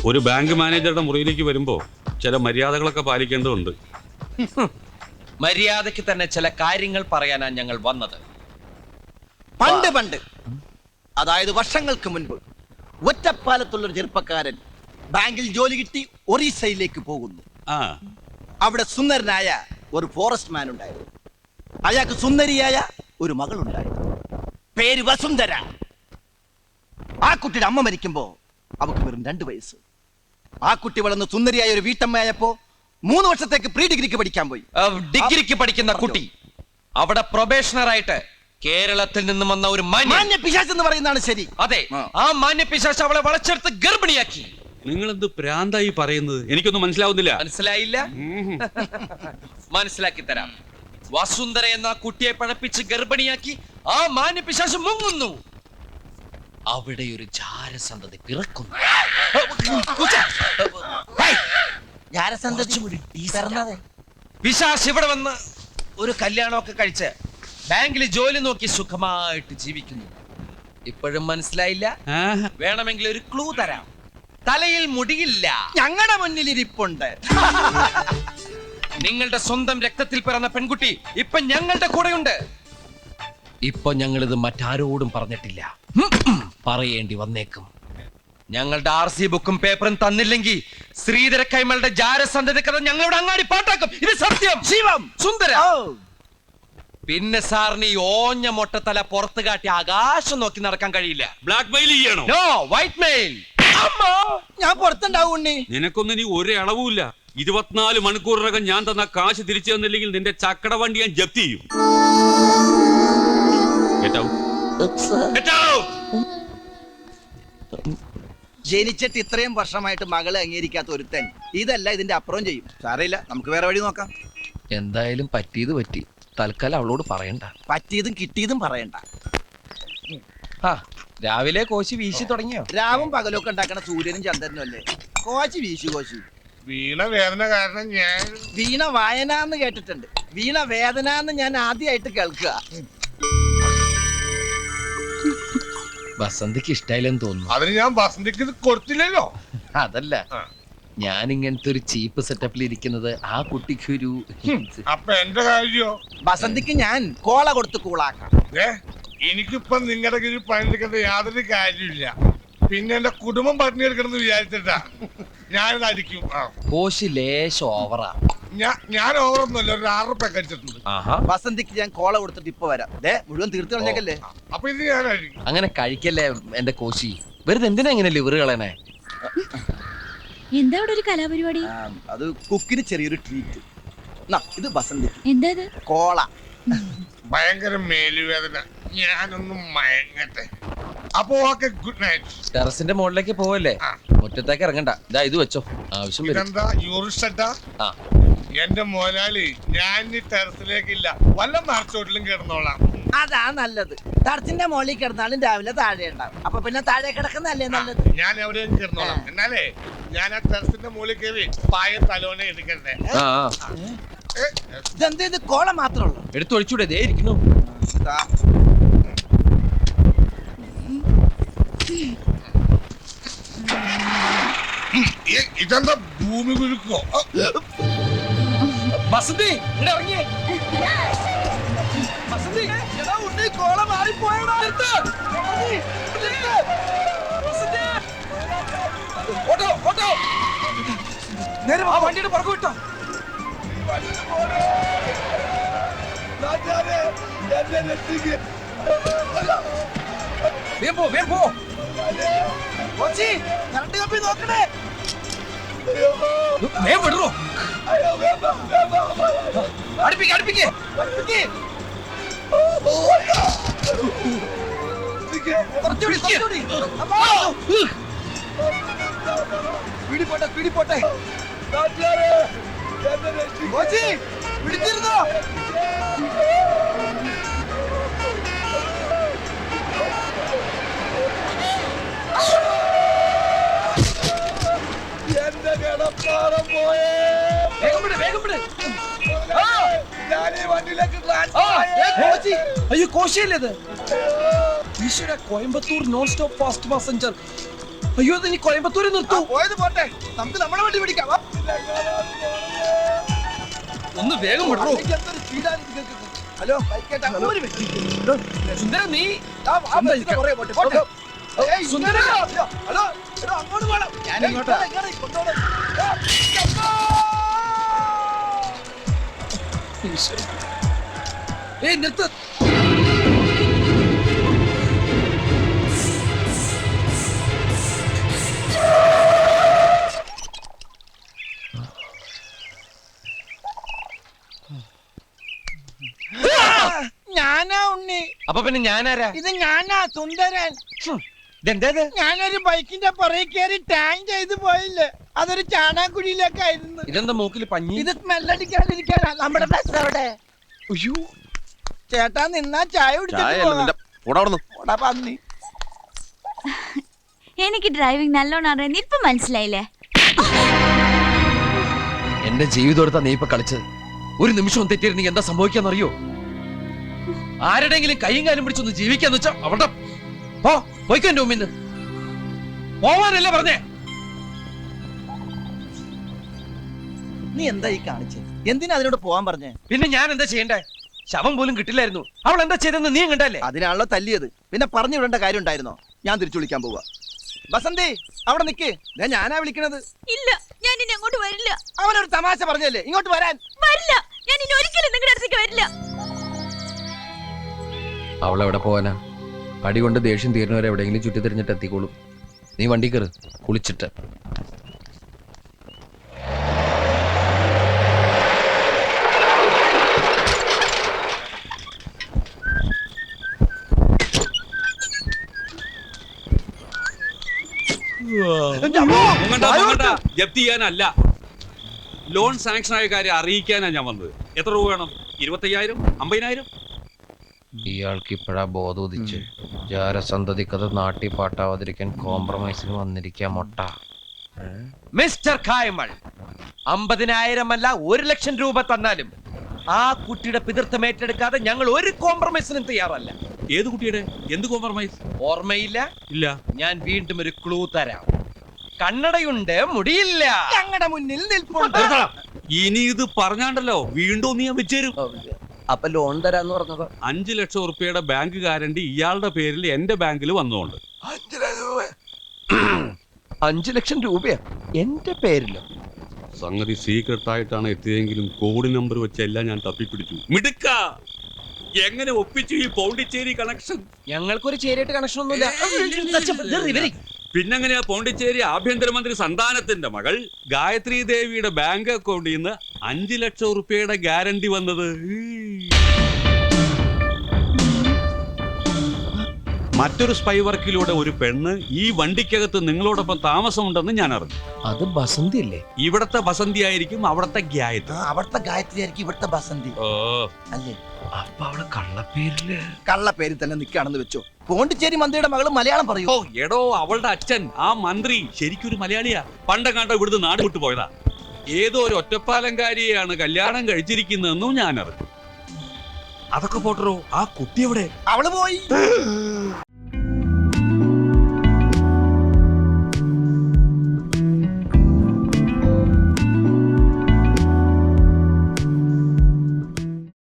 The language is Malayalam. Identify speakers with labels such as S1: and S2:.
S1: ഒരു ബാങ്ക് മാനേജറുടെ മുറിയിലേക്ക് വരുമ്പോ ചില മര്യാദകളൊക്കെ പാലിക്കേണ്ടതുണ്ട്.
S2: മര്യാദയ്ക്ക് തന്നെ ചില കാര്യങ്ങൾ പറയാനാണ് ഞങ്ങൾ വന്നത്.
S3: പണ്ട് അതായത് വർഷങ്ങൾക്ക് മുൻപ് ഒറ്റപ്പാലത്തുള്ളൊരു ചെറുപ്പക്കാരൻ ബാങ്കിൽ ജോലി കിട്ടി ഒറീസയിലേക്ക് പോകുന്നു. അവിടെ സുന്ദരനായ ഒരു ഫോറസ്റ്റ് മാൻ ഉണ്ടായിരുന്നു. അയാൾക്ക് സുന്ദരിയായ ഒരു മകളുണ്ടായിരുന്നു. പേര് വസുന്ധര. ആ കുട്ടിയുടെ അമ്മ മരിക്കുമ്പോ അവക്ക് വെറും 2 വയസ്സ്. ആ കുട്ടി വളർന്ന് സുന്ദരിയായ ഒരു വീട്ടമ്മയായപ്പോ 3 വർഷത്തേക്ക് പ്രീ ഡിഗ്രിക്ക് പഠിക്കാൻ പോയി.
S2: ഡിഗ്രിക്ക് പഠിക്കുന്ന കുട്ടി അവിടെ പ്രൊബേഷണർ ആയിട്ട് കേരളത്തിൽ നിന്നും വന്ന ഒരു
S3: മാന്യ പിശാച് എന്ന് പറയുന്നതാണ് ശരി.
S2: അതെ, ആ മാന്യ പിശാച് അവളെ വളച്ചെടുത്ത് ഗർഭിണിയാക്കി.
S1: നിങ്ങൾ എന്ത് പ്രാന്തായി പറയുന്നത്? എനിക്കൊന്നും മനസ്സിലാവുന്നില്ല.
S2: മനസ്സിലായില്ല? മനസ്സിലാക്കി തരാം. വസുന്ധര എന്ന കുട്ടിയെ പഴപ്പിച്ച് ഗർഭിണിയാക്കി ആ മാന്യ പിശാച് മുങ്ങുന്നു. അവിടെ ഒരു ജാരസന്തതി പിറക്കുന്നു. പിശാച് ഇവിടെ വന്ന് ഒരു കല്യാണമൊക്കെ കഴിച്ച് ബാങ്കിൽ ജോലി നോക്കി സുഖമായിട്ട് ജീവിക്കുന്നു. ഇപ്പോഴും മനസ്സിലായില്ല? വേണമെങ്കിൽ ഒരു ക്ലൂ തരാം. തലയിൽ മുടിയില്ല.
S3: ഞങ്ങളുടെ മുന്നിൽ ഇരിപ്പുണ്ട്.
S2: നിങ്ങളുടെ സ്വന്തം രക്തത്തിൽ പിറന്ന പെൺകുട്ടി ഇപ്പൊ ഞങ്ങളുടെ കൂടെയുണ്ട്. ഇപ്പൊ ഞങ്ങളിത് മറ്റാരോടും പറഞ്ഞിട്ടില്ല. പറയേണ്ടി വന്നേക്കും. ഞങ്ങളുടെ RC ബുക്കും പേപ്പറും തന്നില്ലെങ്കിൽ ശ്രീധര കൈമളുടെ ജാരസന്ധതി കഥ ഞങ്ങളുടെ അങ്ങാടി പാട്ടാക്കും. ഇത് സത്യം.
S3: ശിവം
S2: സുന്ദര. പിന്നെ സാറിന് ഈ ഓഞ്ഞ മൊട്ടത്തല പുറത്ത് കാട്ടി ആകാശം നോക്കി നടക്കാൻ കഴിയില്ല.
S1: ബ്ലാക്ക് മെയിൽ ചെയ്യണോ?
S2: No, white mail.
S3: ഞാൻ പുറത്തുണ്ടാവും ഉണ്ണി.
S1: നിനക്കൊന്നും ഇനി ഒരു അളവുമില്ല. 24 മണിക്കൂറിനകം ഞാൻ തന്ന കാശ് തിരിച്ചു തന്നില്ലെങ്കിൽ നിന്റെ ചക്കട വണ്ടി ഞാൻ ജപ്തി ചെയ്യും.
S3: ജനിച്ചിട്ട് ഇത്രയും വർഷമായിട്ട് മകളെ അംഗീകരിക്കാത്ത ഒരുത്തൻ ഇതല്ല ഇതിന്റെ അപ്പുറം ചെയ്യും. സാരമില്ല, നമുക്ക് വേറെ വഴി നോക്കാം.
S2: എന്തായാലും പറ്റിയത് പറ്റി. തൽക്കാലം അവളോട് പറയണ്ട.
S3: പറ്റിയതും കിട്ടിയതും പറയണ്ട.
S2: രാവിലെ കോശി വീശി തുടങ്ങിയോ?
S3: രാവും പകലൊക്കെ ഉണ്ടാക്കണ സൂര്യനും ചന്ദ്രനും അല്ലേ? കോശി വീശു കോശി.
S4: വീണ വേദന കാരണം ഞാൻ
S3: വീണ വായന എന്ന് കേട്ടിട്ടുണ്ട്. വീണ വേദന എന്ന് ഞാൻ ആദ്യമായിട്ട് കേൾക്കുക.
S2: വസന്തിക്ക് ഇഷ്ടായില്ലെന്ന് തോന്നുന്നു.
S4: അതിന് ഞാൻ വസന്തിക്ക് കൊടുത്തില്ലല്ലോ.
S2: അതല്ല, ഞാൻ ഇങ്ങനത്തെ ഒരു ചീപ്പ് സെറ്റപ്പിൽ ഇരിക്കുന്നത് ആ കുട്ടിക്ക് ഒരു
S4: അപ്പൊ എന്റെ കാര്യോ?
S3: വസന്തിക്ക് ഞാൻ കോള കൊടുത്ത് കൂളാക്കാം.
S4: എനിക്കിപ്പം നിങ്ങളുടെ കീഴിൽ പണിയെടുക്കേണ്ട യാതൊരു കാര്യമില്ല. പിന്നെ എന്റെ കുടുംബം പട്ടിണി എടുക്കണമെന്ന് വിചാരിച്ചിട്ടാ ഞാനിത് അടിക്കും.
S2: കോശി ലേശം ഓവറാ.
S4: ഞാൻ ഓവറൊന്നുമല്ല, ഒരു 6 റുപ്യ കഴിച്ചിട്ടുണ്ട്.
S3: വസന്തിക്ക് ഞാൻ കോള കൊടുത്തിട്ട് ഇപ്പൊ വരാം. മുഴുവൻ തീർത്ത് കളഞ്ഞേക്കല്ലേ.
S4: അപ്പൊ ഇത് ഞാൻ അടിക്കും.
S2: അങ്ങനെ കഴിക്കല്ലേ എന്റെ കോശി. വെറുതെ എന്തിനാ ഇങ്ങനെ ലിവർ കളയണേ?
S5: എന്താ അവിടെ ഒരു കലാപരിപാടി?
S3: അത് കുക്കിന് ചെറിയൊരു ട്രീറ്റ്. ഇത് വസന്തിക്ക്.
S5: എന്താ
S3: കോള.
S4: ഭയങ്കര മേലുവേദന. ഞാനൊന്നും മയങ്ങട്ടെ. അപ്പൊ ഓക്കെ, ഗുഡ് നൈറ്റ്.
S2: ടെറസിന്റെ മുകളിലേക്ക് പോവല്ലേ? മുറ്റത്തേക്ക് ഇറങ്ങണ്ട. ഇതാ ഇത് വെച്ചോ, ആവശ്യം വരും.
S4: ഇതെന്താ യൂറിസ്റ്റ? എന്റെ മോലാളി, ഞാൻ ഈ ടെറസിലേക്കില്ല, വല്ല മറച്ചോട്ടിലും കിടന്നോളാം.
S3: അതാ നല്ലത്. ടെറസിന്റെ മുകളിൽ കിടന്നാലും രാവിലെ താഴെ ഉണ്ടാവും. അപ്പൊ പിന്നെ താഴെ കിടക്കുന്നല്ലേ നല്ലത്.
S4: ഞാൻ എവിടെയും കിടന്നോളാം. എന്നാലേ ഞാൻ ആ ടെറസിന്റെ മുകളിൽ കയറി പായ തലോനെ എടുക്കണ്ടേ?
S3: ഇതെന്ത്, ഇത് കോള മാത്രമേ ഉള്ളൂ?
S2: എടുത്തൊഴിച്ചൂടെ? ദേ ഇരിക്കുന്നു.
S4: ഇതെന്താ ഭൂമി കുലുക്കോ?
S2: വസന്തി ഇറങ്ങിയേ. വസന്തി,
S3: കോള മാറിപ്പോയടാ.
S2: ഓട്ടോ ഓട്ടോ, നേരെ ആ വണ്ടിയുടെ പുറകു വിട്ടോ. വേഗം പോ, വേഗം പോ.
S3: നോക്കണേ.
S2: വേഗം വിടറോ. അടുപ്പിക്ക് അടുപ്പിക്ക്.
S3: പിടിപോട്ടെ പിടിപോട്ടെ. പിടിച്ചിരുന്നോ? എന്റെ കിടപ്പാടം പോയേ.
S2: വേഗം വിട്, വേഗം വിട്.
S3: അയ്യോ, കോശിയല്ലേ ഇത്?
S2: Coimbatore non stop fast passenger അയ്യോ നീ കോയമ്പത്തൂര് നിർത്തൂ.
S3: പോയത് പോട്ടെ, നമുക്ക് നമ്മളെ വണ്ടി പിടിക്കാം. വാ.
S2: ഒന്ന് വേഗം വിടറോ.
S3: അല്ലെങ്കിൽ എന്തൊരു സ്പീഡാണ് നിങ്ങൾക്ക്. ഹലോ ബൈക്കേട്ടാ, ഒരു മിനിറ്റ്.
S2: സുന്ദരം നീ
S3: ആ ബസ്സിന്റെ പുറകെ പോട്ടെ, പോട്ടെ. ഏയ്,
S2: സുന്ദര.
S3: ഹലോ, ഹലോ, എടോ, അങ്ങോട്ട് പോണം.
S2: ഞാൻ ഇങ്ങോട്ടാ.
S3: ഇങ്ങോട്ട് കൊണ്ടുപോണം.
S2: ഏയ് നിർത്ത്.
S3: ഞാനാ ഉണ്ണി.
S2: അപ്പൊ പിന്നെ ഞാനാരാ?
S3: ഇത് ഞാനാ സുന്ദരൻ.
S2: ഇതെന്തേത്?
S3: ഞാനൊരു ബൈക്കിന്റെ പുറകെ കയറി ടാങ് ചെയ്ത് പോയില്ലേ, അതൊരു ചാണാക്കുഴിയിലേക്കായിരുന്നു.
S2: ഇതെന്താ മൂക്കിൽ പഞ്ഞി?
S3: ഇത് സ്മെല്ലടിക്കാണ്ടിരിക്കാനാ. നമ്മുടെ ബസ് എവിടെ?
S2: അയ്യോ
S3: ചേട്ടാ നിന്നാ ചായ കുടിച്ചിട്ട് പന്നി.
S5: എനിക്ക് ഡ്രൈവിംഗ് നല്ലോണം അറിയാൻ ഇപ്പൊ മനസ്സിലായില്ലേ?
S2: എന്റെ ജീവിതം നീ ഇപ്പൊ കളിച്ചത്. ഒരു നിമിഷം തെറ്റിയിരുന്നെങ്കിൽ എന്താ സംഭവിക്കാന്നറിയോ? ആരുടെങ്കിലും കൈയും കാലും പിടിച്ചൊന്ന് ജീവിക്കാന്ന് വെച്ചാ അവിടെ പോയിക്കോ എന്റെ മുമ്പിന്ന്. പോവാനല്ലേ പറഞ്ഞേ?
S3: നീ എന്താ ഈ കാണിച്ചത്? എന്തിനാ അതിനോട് പോവാൻ പറഞ്ഞേ?
S2: പിന്നെ ഞാൻ എന്താ ചെയ്യണ്ടേ? ശവം പോലും കിട്ടില്ലായിരുന്നു. അവൾ എന്താ ചെയ്തെന്ന് നീ കണ്ടല്ലേ?
S3: അതിനാണല്ലോ തല്ലിയത്. പിന്നെ പറഞ്ഞു വിടേണ്ട കാര്യം ഉണ്ടായിരുന്നോ? ഞാൻ തിരിച്ചു വിളിക്കാൻ പോവാ. ബസന്തി അവിടെ നിക്ക്. ഞാനാ വിളിക്കണത്.
S5: ഇല്ല, ഞാൻ ഇനി അങ്ങോട്ട് വരില്ല.
S3: അവനൊരു തമാശ പറഞ്ഞല്ലേ ഇങ്ങോട്ട് വരാൻ.
S5: വരില്ല, ഞാൻ ഇനി ഒരിക്കലും നിങ്ങളുടെ അടുത്തേക്ക് വരില്ല.
S2: അവളെവിടെ പോവാനാ? അടി കൊണ്ട് ദേഷ്യം തീരുന്നവരെ എവിടെയെങ്കിലും ചുറ്റി തിരിഞ്ഞിട്ട് എത്തിക്കോളും. നീ വണ്ടി കയറ്, കുളിച്ചിട്ട്.
S1: ജപ്തി ചെയ്യാനല്ല, ലോൺ സാങ്ഷൻ ആയ കാര്യം അറിയിക്കാനാ ഞാൻ വന്നത്. എത്ര രൂപ വേണം? 25,000, 50,000?
S2: ഇയാൾക്ക് ഇപ്പോഴാ ബോധോദിച്ച്. ജാരസന്തതിക്കത് നാട്ടി പാട്ടാവാതിരിക്കാൻ കോംപ്രമൈസിന് വന്നിരിക്കാം മൊട്ട. മിസ്റ്റർ കായ്മൾ, 50,000 അല്ല 1,00,000 രൂപ തന്നാലും ആ കുട്ടിയുടെ പിതൃത്വം ഏറ്റെടുക്കാതെ ഞങ്ങൾ ഒരു കോംപ്രമൈസിനും തയ്യാറല്ല.
S1: ഏത് കുട്ടിയുടെ? എന്ത് കോംപ്രമൈസ്?
S2: ഓർമ്മയില്ല?
S1: ഇല്ല.
S2: ഞാൻ വീണ്ടും ഒരു ക്ലൂ തരാം. കണ്ണടയുണ്ട്, മുടിയില്ല.
S3: ഞങ്ങളുടെ മുന്നിൽ നിൽപ്പുണ്ട്.
S1: ഇനി ഇത് പറഞ്ഞാണ്ടല്ലോ വീണ്ടും നീ വെച്ചേരും.
S2: അപ്പൊ ലോൺ തരാന്ന് പറഞ്ഞത്
S1: 5 ലക്ഷം ഉറുപ്പിയുടെ ബാങ്ക് ഗ്യാരണ്ടി ഇയാളുടെ പേരിൽ എന്റെ ബാങ്കിൽ വന്നുകൊണ്ട്
S2: 5 ലക്ഷം രൂപയാ എന്റെ പേരിലോ?
S1: സംഗതി സീക്രട്ട് ആയിട്ടാണ് എത്തിയതെങ്കിലും കോഡ് നമ്പർ വെച്ചെല്ലാം ഞാൻ തപ്പിപ്പിടിച്ചു. മിടുക്ക, എങ്ങനെ ഒപ്പിച്ചു ഈ പോണ്ടിച്ചേരി കണക്ഷൻ?
S2: ഞങ്ങൾക്കൊരു ചേരിയായിട്ട് കണക്ഷൻ ഒന്നുമില്ല.
S1: പിന്നെങ്ങനെയാ പോണ്ടിച്ചേരി ആഭ്യന്തരമന്ത്രി സന്താനത്തിന്റെ മകൾ ഗായത്രി ദേവിയുടെ ബാങ്ക് അക്കൗണ്ടിൽ നിന്ന് 5 ലക്ഷം ഉറുപ്പിയുടെ ഗ്യാരണ്ടി വന്നത്? മറ്റൊരു സ്പൈ വർക്കിലൂടെ ഒരു പെണ്ണ് ഈ വണ്ടിക്കകത്ത് നിങ്ങളോടൊപ്പം താമസമുണ്ടെന്ന് ഞാൻ അറിഞ്ഞു.
S2: അത് ബസന്തി അല്ലേ?
S1: ഇവിടത്തെ ബസന്തി ആയിരിക്കും അവിടത്തെ ഗായത്രി.
S3: അവിടുത്തെ ഗായത്രി ആയിരിക്കും ഇവിടുത്തെ ബസന്തി
S1: ഓ,
S3: അല്ലേ?
S2: അപ്പൊ അവിടെ കള്ളപ്പേരില്
S3: കള്ള പേരിൽ തന്നെ നിൽക്കുകയാണെന്ന് വെച്ചോ. പോണ്ടിച്ചേരി മന്ത്രിയുടെ മകള് മലയാളം പറയൂ.
S1: ഓ എടോ, അവളുടെ അച്ഛൻ ആ മന്ത്രി ശരിക്കൊരു മലയാളിയാ. പണ്ടെങ്ങാണ്ടോ ഇവിടുന്ന് നാട് വിട്ടു പോയതാ. ഏതോ ഒരു ഒറ്റപ്പാലംകാരിയെയാണ് കല്യാണം കഴിച്ചിരിക്കുന്നതെന്നും ഞാൻ അറിഞ്ഞു. അതൊക്കെ പോട്ടറോ, ആ കുട്ടി എവിടെ?
S3: അവള് പോയി.